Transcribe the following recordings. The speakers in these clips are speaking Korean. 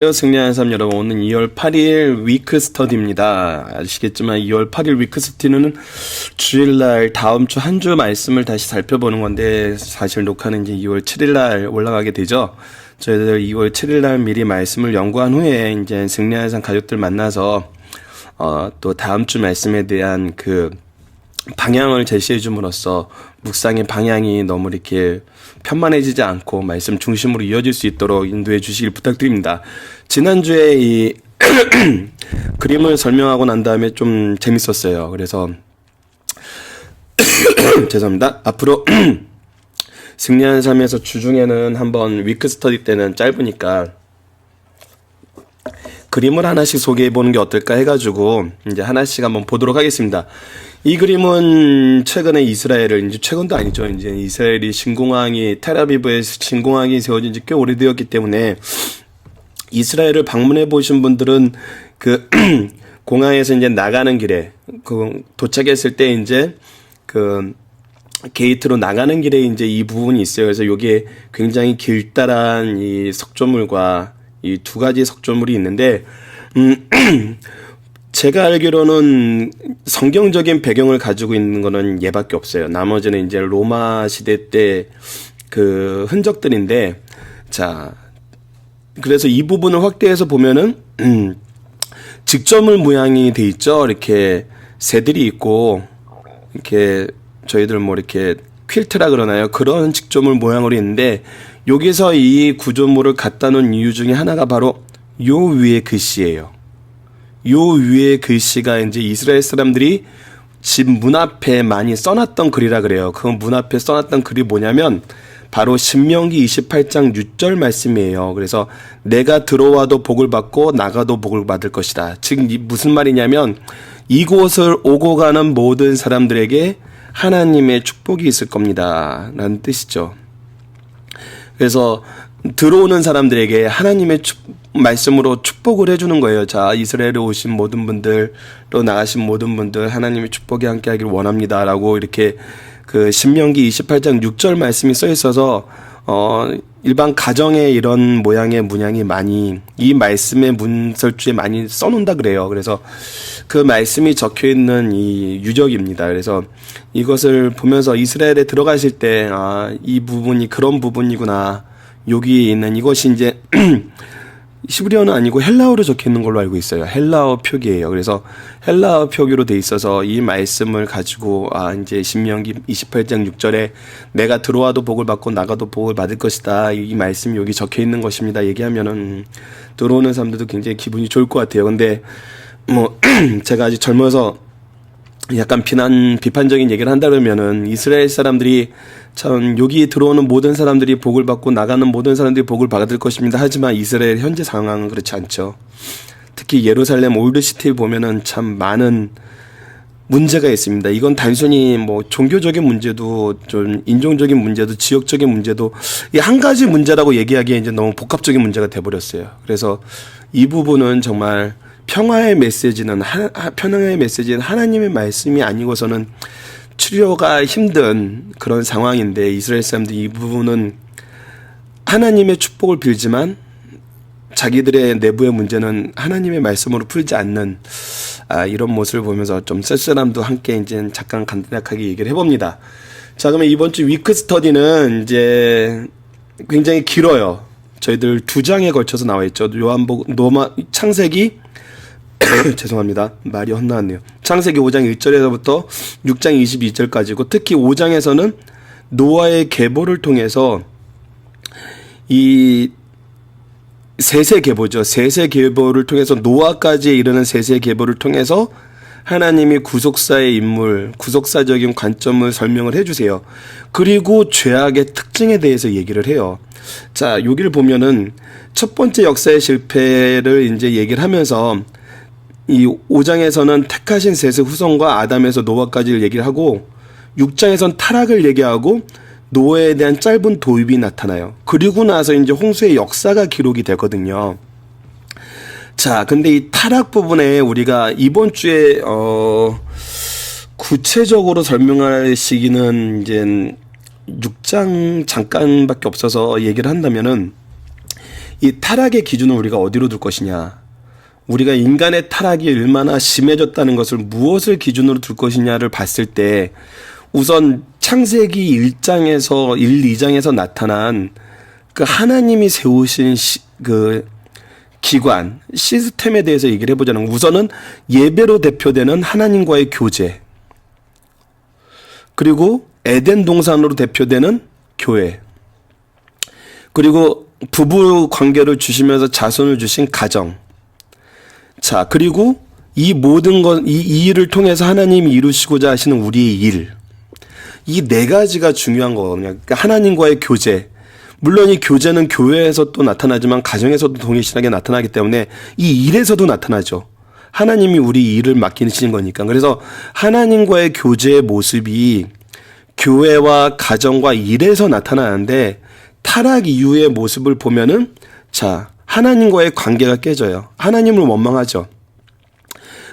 승리하는 삶 여러분, 오늘 2월 8일 위크 스터디입니다. 아시겠지만 2월 8일 위크 스터디는 주일날 다음 주 한 주 말씀을 다시 살펴보는 건데, 사실 녹화는 이제 2월 7일날 올라가게 되죠. 저희들 2월 7일날 미리 말씀을 연구한 후에 이제 승리하는 삶 가족들 만나서 또 다음 주 말씀에 대한 그 방향을 제시해 줌으로써 묵상의 방향이 너무 이렇게 편만해지지 않고 말씀 중심으로 이어질 수 있도록 인도해 주시길 부탁드립니다. 지난주에 이 그림을 설명하고 난 다음에 좀 재밌었어요. 그래서 죄송합니다. 앞으로 승리하는 삶에서 주중에는 한번 위크 스터디 때는 짧으니까 그림을 하나씩 소개해 보는 게 어떨까 해가지고 이제 하나씩 한번 보도록 하겠습니다. 이 그림은 최근에 이스라엘을, 이제 최근도 아니죠. 이제 이스라엘이 신공항이, 텔아비브에서 신공항이 세워진 지 꽤 오래되었기 때문에 이스라엘을 방문해 보신 분들은 그 공항에서 이제 나가는 길에, 그 도착했을 때 이제 그 게이트로 나가는 길에 이제 이 부분이 있어요. 그래서 요게 굉장히 길다란 이 석조물과 이 두 가지 석조물이 있는데, 제가 알기로는 성경적인 배경을 가지고 있는 거는 얘밖에 없어요. 나머지는 이제 로마 시대 때 그 흔적들인데, 자, 그래서 이 부분을 확대해서 보면은, 직조물 모양이 돼 있죠. 이렇게 새들이 있고, 이렇게 저희들 뭐 이렇게 퀼트라 그러나요? 그런 직조물 모양으로 있는데, 여기서 이 구조물을 갖다 놓은 이유 중에 하나가 바로 요 위에 글씨예요. 요 위에 글씨가 이제 이스라엘 사람들이 집 문 앞에 많이 써놨던 글이라 그래요. 그 문 앞에 써놨던 글이 뭐냐면 바로 신명기 28장 6절 말씀이에요. 그래서 내가 들어와도 복을 받고 나가도 복을 받을 것이다. 즉 무슨 말이냐면 이곳을 오고 가는 모든 사람들에게 하나님의 축복이 있을 겁니다 라는 뜻이죠. 그래서 들어오는 사람들에게 하나님의 말씀으로 축복을 해주는 거예요. 자, 이스라엘에 오신 모든 분들, 또 나가신 모든 분들 하나님의 축복이 함께 하길 원합니다 라고 이렇게 그 신명기 28장 6절 말씀이 써 있어서 일반 가정에 이런 모양의 문양이 많이 이 말씀의 문설주에 많이 써놓는다 그래요. 그래서 그 말씀이 적혀 있는 이 유적입니다. 그래서 이것을 보면서 이스라엘에 들어가실 때 이 부분이 그런 부분이구나. 여기 있는 이것이 이제 히브리어는 아니고 헬라어로 적혀 있는 걸로 알고 있어요. 헬라어 표기예요. 그래서 헬라어 표기로 돼 있어서 이 말씀을 가지고 이제 신명기 28장 6절에 내가 들어와도 복을 받고 나가도 복을 받을 것이다. 이 말씀이 여기 적혀 있는 것입니다. 얘기하면은 들어오는 사람들도 굉장히 기분이 좋을 것 같아요. 근데 뭐 제가 아직 젊어서 약간 비판적인 얘기를 한다 그러면은 이스라엘 사람들이 참 여기 들어오는 모든 사람들이 복을 받고 나가는 모든 사람들이 복을 받을 것입니다. 하지만 이스라엘 현재 상황은 그렇지 않죠. 특히 예루살렘 올드시티에 보면은 참 많은 문제가 있습니다. 이건 단순히 뭐 종교적인 문제도 좀 인종적인 문제도 지역적인 문제도 이 한 가지 문제라고 얘기하기에 이제 너무 복합적인 문제가 돼버렸어요. 그래서 이 부분은 정말 평화의 메시지는 하나님의 말씀이 아니고서는 치료가 힘든 그런 상황인데 이스라엘 사람들이 이 부분은 하나님의 축복을 빌지만 자기들의 내부의 문제는 하나님의 말씀으로 풀지 않는 이런 모습을 보면서 좀 쓸쓸함도 함께 이제 잠깐 간단하게 얘기를 해봅니다. 자, 그러면 이번 주 위크 스터디는 이제 굉장히 길어요. 저희들 2장에 걸쳐서 나와 있죠. 창세기 죄송합니다. 말이 헛나왔네요. 창세기 5장 1절에서부터 6장 22절까지고 특히 5장에서는 노아의 계보를 통해서 이 세세 계보죠. 세세 계보를 통해서 노아까지 이르는 세세 계보를 통해서 하나님이 구속사의 인물, 구속사적인 관점을 설명을 해주세요. 그리고 죄악의 특징에 대해서 얘기를 해요. 자, 여기를 보면은 첫 번째 역사의 실패를 이제 얘기를 하면서 이 5장에서는 택하신 셋의 후손과 아담에서 노아까지를 얘기를 하고 6장에서는 타락을 얘기하고 노아에 대한 짧은 도입이 나타나요. 그리고 나서 이제 홍수의 역사가 기록이 되거든요. 자, 근데 이 타락 부분에 우리가 이번 주에 구체적으로 설명할 시기는 이제 6장 잠깐밖에 없어서 얘기를 한다면은 이 타락의 기준을 우리가 어디로 둘 것이냐, 우리가 인간의 타락이 얼마나 심해졌다는 것을 무엇을 기준으로 둘 것이냐를 봤을 때, 우선 창세기 1장에서 2장에서 나타난 그 하나님이 세우신 그 기관, 시스템에 대해서 얘기를 해보자면, 우선은 예배로 대표되는 하나님과의 교제, 그리고 에덴 동산으로 대표되는 교회, 그리고 부부 관계를 주시면서 자손을 주신 가정. 자, 그리고 이 모든 것, 이 일을 통해서 하나님이 이루시고자 하시는 우리의 일. 이 네 가지가 중요한 거거든요. 그러니까 하나님과의 교제. 물론 이 교제는 교회에서 또 나타나지만 가정에서도 동일시하게 나타나기 때문에 이 일에서도 나타나죠. 하나님이 우리 일을 맡기시는 거니까. 그래서 하나님과의 교제의 모습이 교회와 가정과 일에서 나타나는데, 타락 이후의 모습을 보면은, 자, 하나님과의 관계가 깨져요. 하나님을 원망하죠.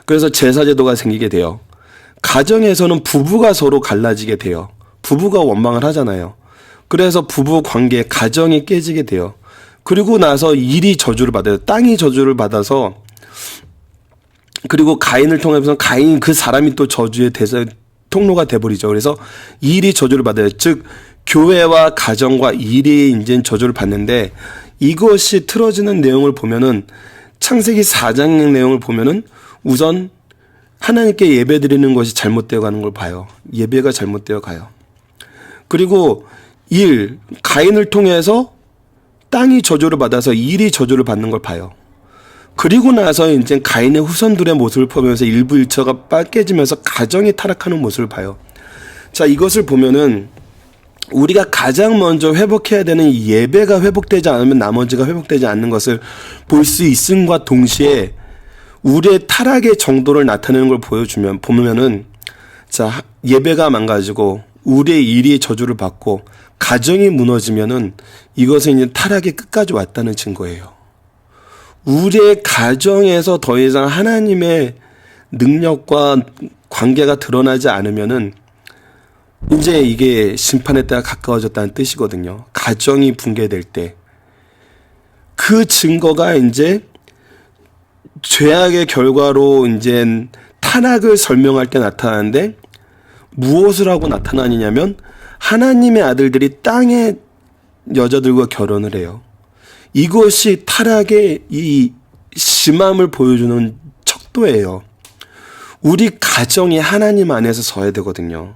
그래서 제사제도가 생기게 돼요. 가정에서는 부부가 서로 갈라지게 돼요. 부부가 원망을 하잖아요. 그래서 부부 관계, 가정이 깨지게 돼요. 그리고 나서 일이 저주를 받아요. 땅이 저주를 받아서, 그리고 가인을 통해서 가인 그 사람이 또 저주의 통로가 돼버리죠. 그래서 일이 저주를 받아요. 즉 교회와 가정과 일이 이제 저주를 받는데, 이것이 틀어지는 내용을 보면은, 창세기 4장 내용을 보면은 우선 하나님께 예배드리는 것이 잘못되어 가는 걸 봐요. 예배가 잘못되어 가요. 그리고 가인을 통해서 땅이 저주를 받아서 일이 저주를 받는 걸 봐요. 그리고 나서 이제 가인의 후손들의 모습을 보면서 일부 일처가 깨지면서 가정이 타락하는 모습을 봐요. 자, 이것을 보면은 우리가 가장 먼저 회복해야 되는 예배가 회복되지 않으면 나머지가 회복되지 않는 것을 볼 수 있음과 동시에, 우리의 타락의 정도를 나타내는 걸 보면은, 자, 예배가 망가지고 우리의 일이 저주를 받고 가정이 무너지면은 이것은 이제 타락의 끝까지 왔다는 증거예요. 우리의 가정에서 더 이상 하나님의 능력과 관계가 드러나지 않으면은 이제 이게 심판의 때가 가까워졌다는 뜻이거든요. 가정이 붕괴될 때. 그 증거가 이제 죄악의 결과로 이제 타락을 설명할 때 나타나는데, 무엇을 하고 나타나느냐면 하나님의 아들들이 땅의 여자들과 결혼을 해요. 이것이 타락의 이 심함을 보여주는 척도예요. 우리 가정이 하나님 안에서 서야 되거든요.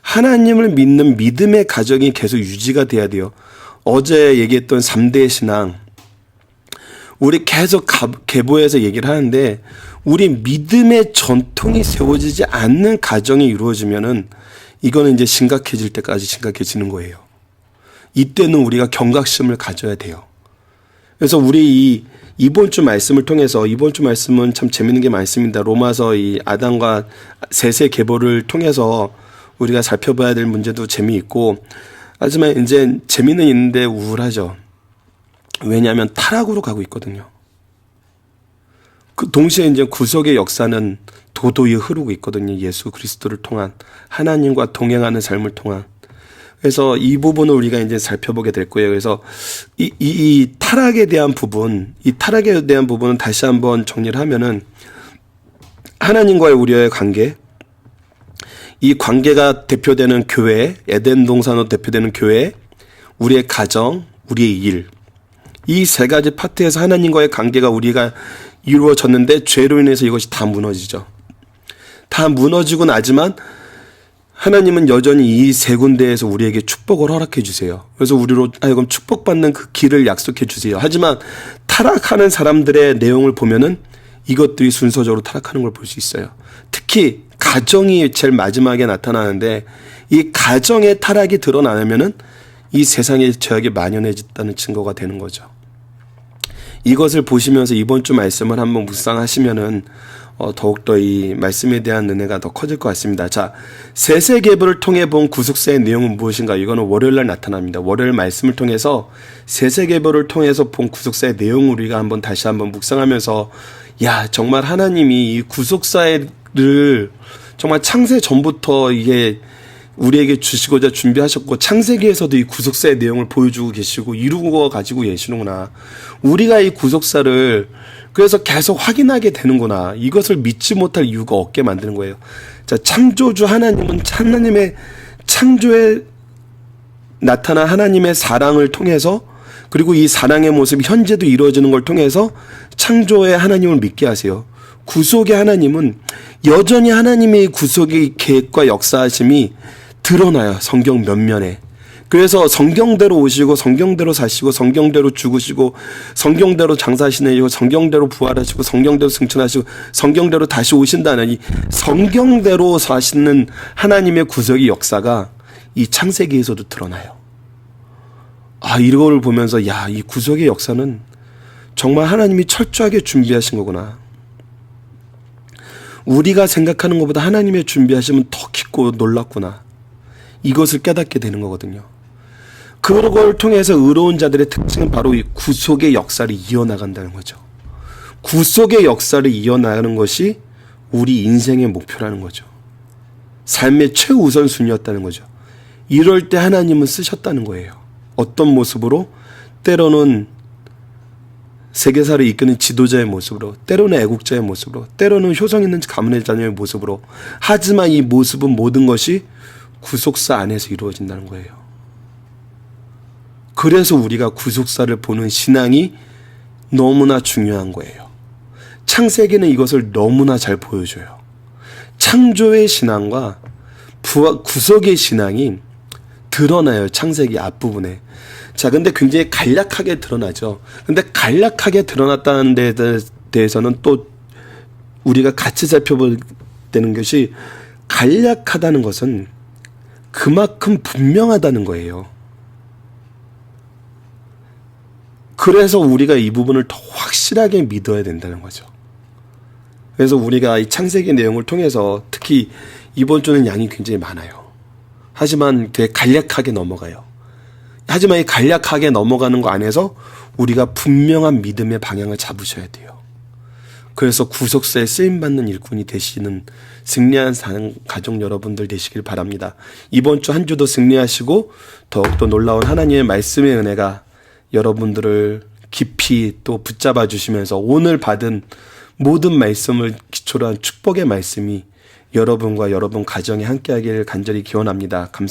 하나님을 믿는 믿음의 가정이 계속 유지가 돼야 돼요. 어제 얘기했던 3대 신앙, 우리 계속 계보해서 얘기를 하는데, 우리 믿음의 전통이 세워지지 않는 가정이 이루어지면은 이거는 이제 심각해질 때까지 심각해지는 거예요. 이때는 우리가 경각심을 가져야 돼요. 그래서 우리 이번 주 말씀을 통해서, 이번 주 말씀은 참 재밌는 게 많습니다. 로마서 이 아담과 셋의 계보를 통해서 우리가 살펴봐야 될 문제도 재미있고, 하지만 이제 재미는 있는데 우울하죠. 왜냐하면 타락으로 가고 있거든요. 그 동시에 이제 구속의 역사는 도도히 흐르고 있거든요. 예수 그리스도를 통한, 하나님과 동행하는 삶을 통한. 그래서 이 부분을 우리가 이제 살펴보게 될 거예요. 그래서 이 타락에 대한 부분, 이 타락에 대한 부분은 다시 한번 정리를 하면은, 하나님과의 우리의 관계, 이 관계가 대표되는 교회, 에덴 동산으로 대표되는 교회, 우리의 가정, 우리의 일, 이 세 가지 파트에서 하나님과의 관계가 우리가 이루어졌는데, 죄로 인해서 이것이 다 무너지죠. 다 무너지고 나지만 하나님은 여전히 이 세 군데에서 우리에게 축복을 허락해 주세요. 그래서 우리로 하여금 축복받는 그 길을 약속해 주세요. 하지만 타락하는 사람들의 내용을 보면은 이것들이 순서적으로 타락하는 걸 볼 수 있어요. 특히 가정이 제일 마지막에 나타나는데, 이 가정의 타락이 드러나면은 이 세상에 죄악이 만연해졌다는 증거가 되는 거죠. 이것을 보시면서 이번 주 말씀을 한번 묵상하시면은 더욱더 이 말씀에 대한 은혜가 더 커질 것 같습니다. 자, 세세계보를 통해 본 구속사의 내용은 무엇인가? 이거는 월요일날 나타납니다. 월요일 말씀을 통해서 세세계보를 통해서 본 구속사의 내용을 우리가 다시 한번 묵상하면서, 야, 정말 하나님이 이 구속사를 정말 창세 전부터 이게 우리에게 주시고자 준비하셨고 창세기에서도 이 구속사의 내용을 보여주고 계시고 이루고 가지고 계시는구나. 우리가 이 구속사를 그래서 계속 확인하게 되는구나. 이것을 믿지 못할 이유가 없게 만드는 거예요. 자, 창조주 하나님은 하나님의 창조에 나타난 하나님의 사랑을 통해서 그리고 이 사랑의 모습이 현재도 이루어지는 걸 통해서 창조의 하나님을 믿게 하세요. 구속의 하나님은 여전히 하나님의 구속의 계획과 역사하심이 드러나요. 성경 면면에. 그래서 성경대로 오시고 성경대로 사시고 성경대로 죽으시고 성경대로 장사하시고 성경대로 부활하시고 성경대로 승천하시고 성경대로 다시 오신다는 이 성경대로 사시는 하나님의 구속의 역사가 이 창세기에서도 드러나요. 이걸 보면서 이 구속의 역사는 정말 하나님이 철저하게 준비하신 거구나. 우리가 생각하는 것보다 하나님의 준비하심은 더 깊고 놀랍구나. 이것을 깨닫게 되는 거거든요. 그걸 통해서 의로운 자들의 특징은 바로 이 구속의 역사를 이어나간다는 거죠. 구속의 역사를 이어나가는 것이 우리 인생의 목표라는 거죠. 삶의 최우선순위였다는 거죠. 이럴 때 하나님은 쓰셨다는 거예요. 어떤 모습으로? 때로는 세계사를 이끄는 지도자의 모습으로, 때로는 애국자의 모습으로, 때로는 효성 있는 가문의 자녀의 모습으로. 하지만 이 모습은 모든 것이 구속사 안에서 이루어진다는 거예요. 그래서 우리가 구속사를 보는 신앙이 너무나 중요한 거예요. 창세기는 이것을 너무나 잘 보여줘요. 창조의 신앙과 구속의 신앙이 드러나요. 창세기 앞부분에. 자, 근데 굉장히 간략하게 드러나죠. 근데 간략하게 드러났다는 데 대해서는 또 우리가 같이 살펴볼 되는 것이 간략하다는 것은 그만큼 분명하다는 거예요. 그래서 우리가 이 부분을 더 확실하게 믿어야 된다는 거죠. 그래서 우리가 이 창세기 내용을 통해서 특히 이번 주는 양이 굉장히 많아요. 하지만 되게 간략하게 넘어가요. 하지만 이 간략하게 넘어가는 거 안에서 우리가 분명한 믿음의 방향을 잡으셔야 돼요. 그래서 구속사에 쓰임받는 일꾼이 되시는 승리한 가족 여러분들 되시길 바랍니다. 이번 주 한 주도 승리하시고 더욱더 놀라운 하나님의 말씀의 은혜가 여러분들을 깊이 또 붙잡아 주시면서 오늘 받은 모든 말씀을 기초로 한 축복의 말씀이 여러분과 여러분 가정에 함께하기를 간절히 기원합니다. 감사합니다.